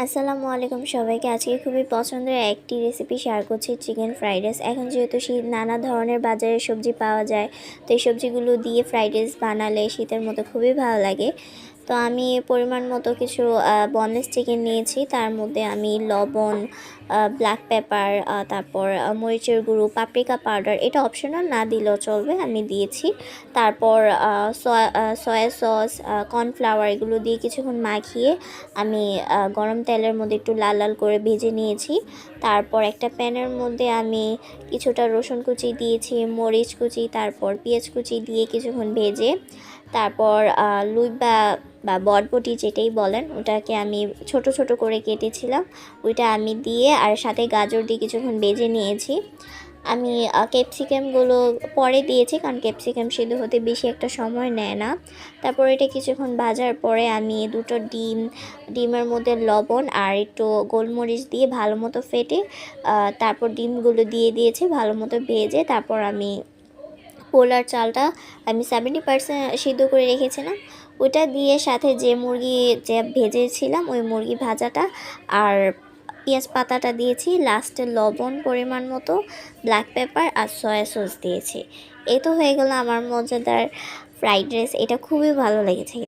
আসসালামু আলাইকুম সবাইকে। আজকে খুবই পছন্দের একটি রেসিপি শেয়ার করছি, চিকেন ফ্রাইড রাইস। এখন যেহেতু শীত, নানা ধরনের বাজারে সবজি পাওয়া যায়, তো এই সবজিগুলো দিয়ে ফ্রাইড রাইস বানালে শীতের মতো খুবই ভালো লাগে। তো আমি পরিমাণ মতো কিছু বনলেস চিকেন নিয়েছি। তার মধ্যে আমি লবণ, ব্ল্যাক পেপার, তারপর মরিচের গুঁড়ো, পাপরিকা পাউডার, এটা অপশনাল, না দিলেও চলবে, আমি দিয়েছি। তারপর সয়া সস, কর্নফ্লাওয়ার, এগুলো দিয়ে কিছুক্ষণ মাখিয়ে আমি গরম তেলের মধ্যে একটু লাল লাল করে ভেজে নিয়েছি। তারপর একটা প্যানের মধ্যে আমি কিছুটা রসুন কুচি দিয়েছি, মরিচ কুচি, তারপর পেঁয়াজ কুচি দিয়ে কিছুক্ষণ ভেজে তারপর লুই বা বটবটি যেটাই বলেন, ওটাকে আমি ছোট ছোট করে কেটেছিলাম, ওইটা আমি দিয়ে আর সাথে গাজর দিয়ে কিছুক্ষণ ভেজে নিয়েছি। আমি ক্যাপসিকামগুলো পরে দিয়েছি, কারণ ক্যাপসিকাম সিদ্ধ হতে বেশি একটা সময় নেয় না। তারপর এটা কিছুক্ষণ ভাজার পরে আমি দুটো ডিমের মধ্যে লবণ আর একটু গোলমরিচ দিয়ে ভালো মতো ফেটে তারপর ডিমগুলো দিয়ে দিয়েছি, ভালো মতো ভেজে তারপর আমি পোলার চালটা আমি 70% সিদ্ধ করে রেখেছিলাম, ওটা দিয়ে সাথে যে মুরগি যে ভেজেছিলাম ওই মুরগি ভাজাটা আর পেঁয়াজ পাতাটা দিয়েছি, লাস্টে লবণ পরিমাণ মতো, ব্ল্যাক পেপার আর সয়া সস দিয়েছি। এই তো হয়ে গেল আমার মজাদার ফ্রাইড রাইস। এটা খুবই ভালো লেগেছে।